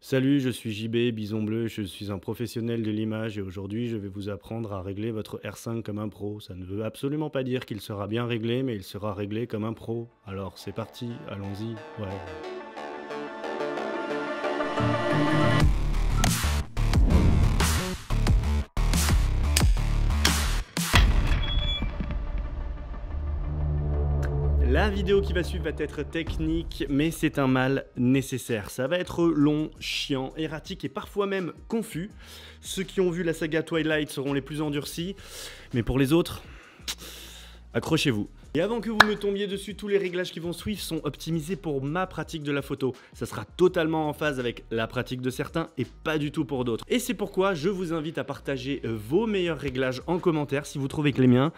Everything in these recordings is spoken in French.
Salut, je suis JB, Bison Bleu, je suis un professionnel de l'image et aujourd'hui je vais vous apprendre à régler votre R5 comme un pro. Ça ne veut absolument pas dire qu'il sera bien réglé, mais il sera réglé comme un pro. Alors c'est parti, allons-y. Ouais. La vidéo qui va suivre va être technique, mais c'est un mal nécessaire. Ça va être long, chiant, erratique et parfois même confus. Ceux qui ont vu la saga Twilight seront les plus endurcis, mais pour les autres, accrochez-vous. Et avant que vous me tombiez dessus, tous les réglages qui vont suivre sont optimisés pour ma pratique de la photo. Ça sera totalement en phase avec la pratique de certains et pas du tout pour d'autres. Et c'est pourquoi je vous invite à partager vos meilleurs réglages en commentaire si vous trouvez que les miens,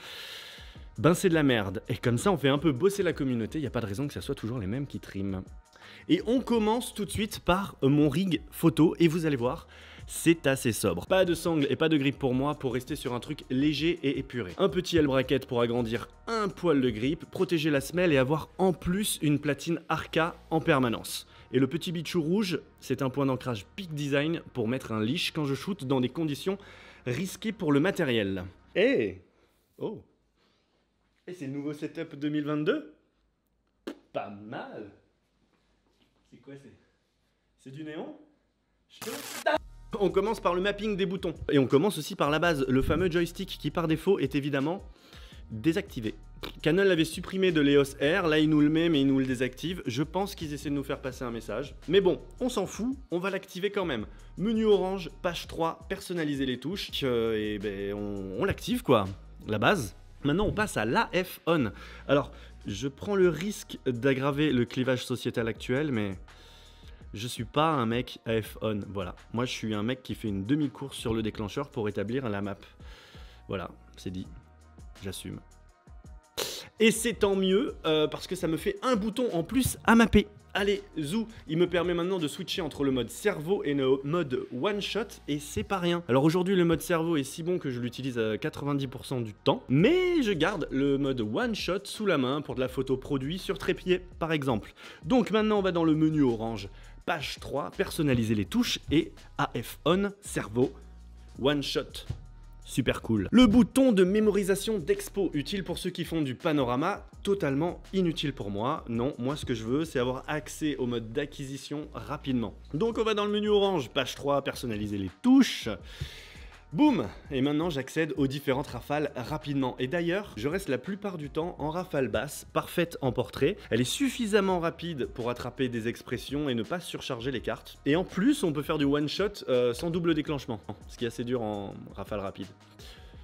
ben c'est de la merde. Et comme ça on fait un peu bosser la communauté, il n'y a pas de raison que ça soit toujours les mêmes qui triment. Et on commence tout de suite par mon rig photo et vous allez voir, c'est assez sobre. Pas de sangle et pas de grip pour moi pour rester sur un truc léger et épuré. Un petit L-bracket pour agrandir un poil de grip, protéger la semelle et avoir en plus une platine Arca en permanence. Et le petit bichou rouge, c'est un point d'ancrage Peak Design pour mettre un leash quand je shoot dans des conditions risquées pour le matériel. Eh oh. Et c'est le nouveau setup 2022? Pas mal. C'est quoi c'est du néon? On commence par le mapping des boutons. Et on commence aussi par la base. Le fameux joystick qui par défaut est évidemment désactivé. Canon l'avait supprimé de l'EOS R, là il nous le met mais il nous le désactive. Je pense qu'ils essaient de nous faire passer un message. Mais bon, on s'en fout, on va l'activer quand même. Menu orange, page 3, personnaliser les touches. Et ben on l'active quoi, la base. Maintenant, on passe à l'AF On. Alors, je prends le risque d'aggraver le clivage sociétal actuel, mais je suis pas un mec AF On. Voilà. Moi, je suis un mec qui fait une demi-course sur le déclencheur pour établir la map. Voilà, c'est dit. J'assume. Et c'est tant mieux, parce que ça me fait un bouton en plus à mapper. Allez, zou, il me permet maintenant de switcher entre le mode cerveau et le mode one shot, et c'est pas rien. Alors aujourd'hui, le mode cerveau est si bon que je l'utilise à 90% du temps, mais je garde le mode one shot sous la main pour de la photo produit sur trépied, par exemple. Donc maintenant, on va dans le menu orange, page 3, personnaliser les touches, et AF On, cerveau, one shot. Super cool. Le bouton de mémorisation d'expo, utile pour ceux qui font du panorama, totalement inutile pour moi. Non, moi ce que je veux, c'est avoir accès au mode d'acquisition rapidement. Donc on va dans le menu orange, page 3, personnaliser les touches. Boum! Et maintenant j'accède aux différentes rafales rapidement. Et d'ailleurs, je reste la plupart du temps en rafale basse, parfaite en portrait. Elle est suffisamment rapide pour attraper des expressions et ne pas surcharger les cartes. Et en plus, on peut faire du one shot sans double déclenchement, ce qui est assez dur en rafale rapide.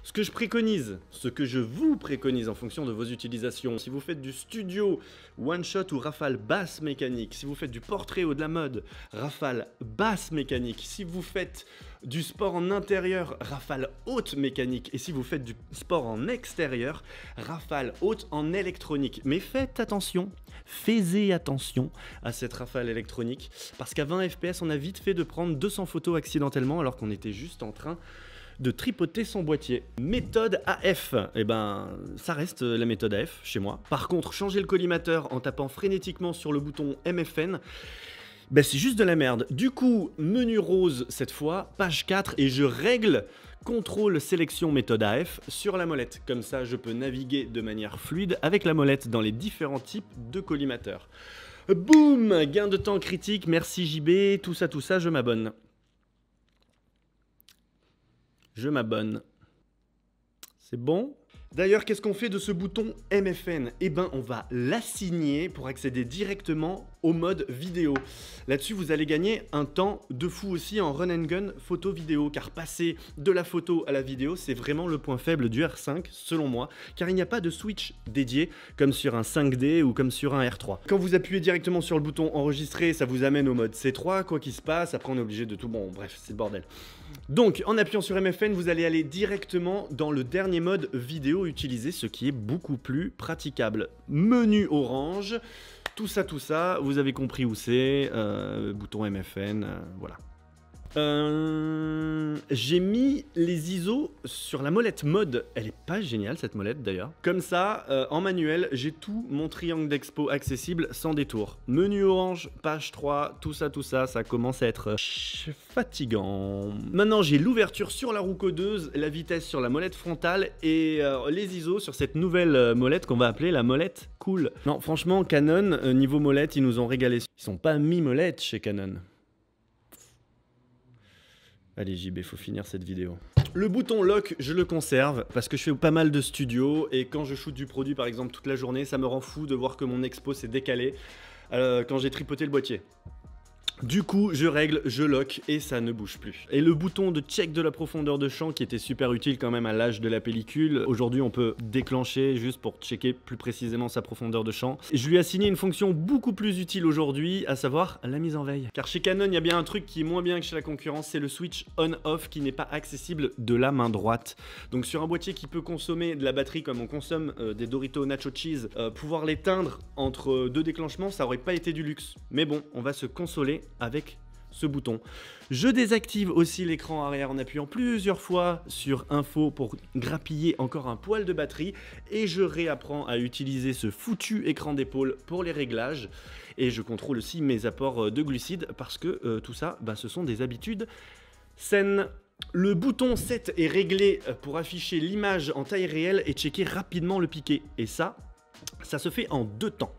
Ce que je préconise, ce que je vous préconise en fonction de vos utilisations, si vous faites du studio, one shot ou rafale basse mécanique, si vous faites du portrait ou de la mode, rafale basse mécanique, si vous faites du sport en intérieur, rafale haute mécanique, et si vous faites du sport en extérieur, rafale haute en électronique. Mais faites attention à cette rafale électronique, parce qu'à 20 fps, on a vite fait de prendre 200 photos accidentellement alors qu'on était juste en train de tripoter son boîtier. Méthode AF, eh ben ça reste la méthode AF chez moi. Par contre, changer le collimateur en tapant frénétiquement sur le bouton MFN, ben c'est juste de la merde. Du coup, menu rose cette fois, page 4, et je règle contrôle sélection méthode AF sur la molette. Comme ça, je peux naviguer de manière fluide avec la molette dans les différents types de collimateurs. Boum, gain de temps critique, merci JB, tout ça, je m'abonne. Je m'abonne. C'est bon? D'ailleurs, qu'est-ce qu'on fait de ce bouton MFN? Eh ben, on va l'assigner pour accéder directement au mode vidéo. Là-dessus, vous allez gagner un temps de fou aussi en run and gun photo-vidéo, car passer de la photo à la vidéo, c'est vraiment le point faible du R5, selon moi, car il n'y a pas de switch dédié, comme sur un 5D ou comme sur un R3. Quand vous appuyez directement sur le bouton enregistrer, ça vous amène au mode C3, quoi qu'il se passe, après on est obligé de tout... Bon, bref, c'est le bordel. Donc, en appuyant sur MFN, vous allez aller directement dans le dernier mode vidéo utilisé, ce qui est beaucoup plus praticable. Menu orange, tout ça, vous avez compris où c'est, bouton MFN, voilà. J'ai mis les ISO sur la molette mode. Elle est pas géniale cette molette d'ailleurs. Comme ça, en manuel, j'ai tout mon triangle d'expo accessible sans détour. Menu orange, page 3, tout ça, ça commence à être fatigant. Maintenant, j'ai l'ouverture sur la roue codeuse, la vitesse sur la molette frontale et les ISO sur cette nouvelle molette qu'on va appeler la molette cool. Non, franchement, Canon, niveau molette, ils nous ont régalé. Ils sont pas mi-molette chez Canon. Allez JB, faut finir cette vidéo. Le bouton lock, je le conserve parce que je fais pas mal de studios et quand je shoot du produit par exemple toute la journée, ça me rend fou de voir que mon expo s'est décalé quand j'ai tripoté le boîtier. Du coup, je règle, je lock et ça ne bouge plus. Et le bouton de check de la profondeur de champ qui était super utile quand même à l'âge de la pellicule, aujourd'hui on peut déclencher juste pour checker plus précisément sa profondeur de champ. Je lui ai assigné une fonction beaucoup plus utile aujourd'hui, à savoir la mise en veille. Car chez Canon, il y a bien un truc qui est moins bien que chez la concurrence, c'est le switch on-off qui n'est pas accessible de la main droite. Donc sur un boîtier qui peut consommer de la batterie comme on consomme des Doritos Nacho Cheese, pouvoir l'éteindre entre deux déclenchements, ça aurait pas été du luxe. Mais bon, on va se consoler avec ce bouton. Je désactive aussi l'écran arrière en appuyant plusieurs fois sur info pour grappiller encore un poil de batterie et je réapprends à utiliser ce foutu écran d'épaule pour les réglages et je contrôle aussi mes apports de glucides parce que tout ça, ce sont des habitudes saines. Le bouton 7 est réglé pour afficher l'image en taille réelle et checker rapidement le piqué et ça se fait en 2 temps.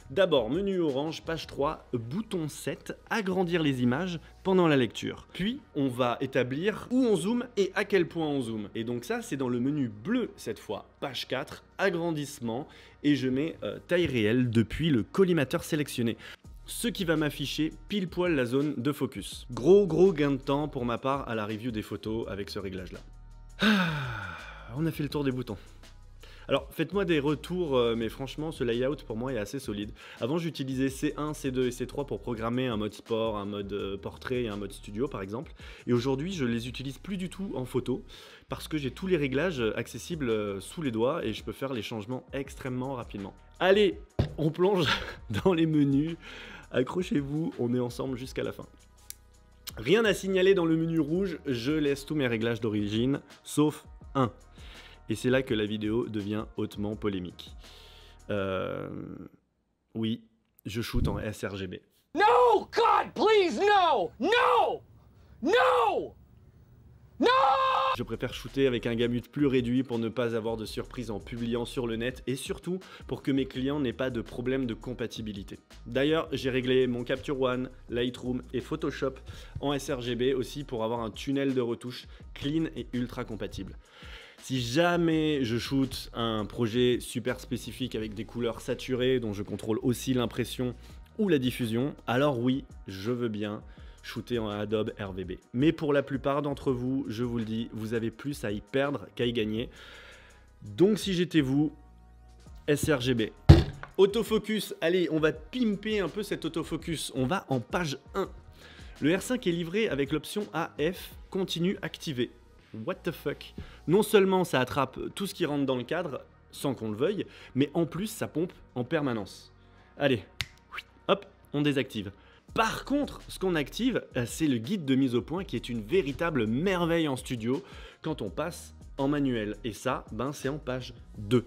D'abord, menu orange, page 3, bouton 7, agrandir les images pendant la lecture. Puis, on va établir où on zoome et à quel point on zoome. Et donc ça, c'est dans le menu bleu cette fois. Page 4, agrandissement, et je mets taille réelle depuis le collimateur sélectionné. Ce qui va m'afficher pile poil la zone de focus. Gros gain de temps pour ma part à la review des photos avec ce réglage-là. On a fait le tour des boutons. Alors faites-moi des retours, mais franchement ce layout pour moi est assez solide. Avant j'utilisais C1, C2 et C3 pour programmer un mode sport, un mode portrait et un mode studio par exemple. Et aujourd'hui je les utilise plus du tout en photo parce que j'ai tous les réglages accessibles sous les doigts et je peux faire les changements extrêmement rapidement. Allez, on plonge dans les menus. Accrochez-vous, on est ensemble jusqu'à la fin. Rien à signaler dans le menu rouge, je laisse tous mes réglages d'origine, sauf un. Et c'est là que la vidéo devient hautement polémique. Oui, je shoot en sRGB. No, God, please, no! No! No! No! Je préfère shooter avec un gamut plus réduit pour ne pas avoir de surprise en publiant sur le net et surtout pour que mes clients n'aient pas de problème de compatibilité. D'ailleurs, j'ai réglé mon Capture One, Lightroom et Photoshop en sRGB aussi pour avoir un tunnel de retouche clean et ultra compatible. Si jamais je shoot un projet super spécifique avec des couleurs saturées dont je contrôle aussi l'impression ou la diffusion, alors oui, je veux bien shooter en Adobe RVB. Mais pour la plupart d'entre vous, je vous le dis, vous avez plus à y perdre qu'à y gagner. Donc si j'étais vous, sRGB. Autofocus, allez, on va pimper un peu cet autofocus. On va en page 1. Le R5 est livré avec l'option AF continue activée. What the fuck? Non seulement ça attrape tout ce qui rentre dans le cadre sans qu'on le veuille, mais en plus ça pompe en permanence. Allez, hop, on désactive. Par contre, ce qu'on active, c'est le guide de mise au point qui est une véritable merveille en studio quand on passe en manuel. Et ça, c'est en page 2.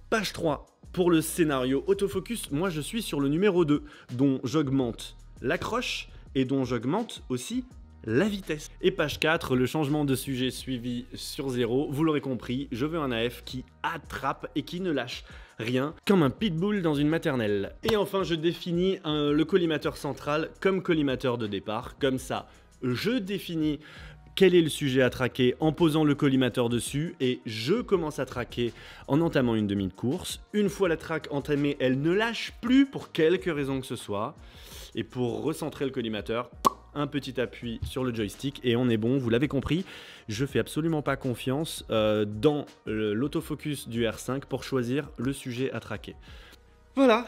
Page 3, pour le scénario autofocus, moi je suis sur le numéro 2, dont j'augmente l'accroche et dont j'augmente aussi la vitesse. Et page 4, le changement de sujet suivi sur 0. Vous l'aurez compris, je veux un AF qui attrape et qui ne lâche rien, comme un pitbull dans une maternelle. Et enfin, je définis le collimateur central comme collimateur de départ. Comme ça, je définis quel est le sujet à traquer en posant le collimateur dessus et je commence à traquer en entamant une demi de course. Une fois la traque entamée, elle ne lâche plus pour quelque raison que ce soit. Et pour recentrer le collimateur, un petit appui sur le joystick et on est bon, vous l'avez compris, je fais absolument pas confiance dans l'autofocus du R5 pour choisir le sujet à traquer. Voilà,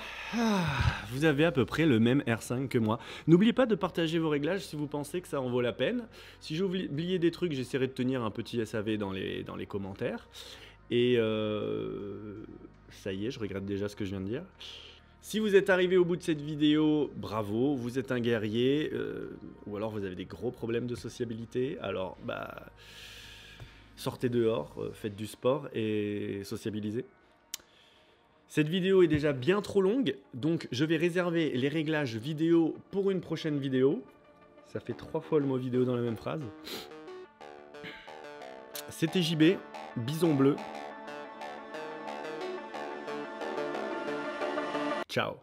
vous avez à peu près le même R5 que moi. N'oubliez pas de partager vos réglages si vous pensez que ça en vaut la peine. Si j'ai oublié des trucs, j'essaierai de tenir un petit SAV dans les commentaires. Et ça y est, je regrette déjà ce que je viens de dire. Si vous êtes arrivé au bout de cette vidéo, bravo, vous êtes un guerrier, ou alors vous avez des gros problèmes de sociabilité, alors bah sortez dehors, faites du sport et sociabilisez. Cette vidéo est déjà bien trop longue, donc je vais réserver les réglages vidéo pour une prochaine vidéo. Ça fait 3 fois le mot vidéo dans la même phrase. C'était JB, bison bleu. Ciao.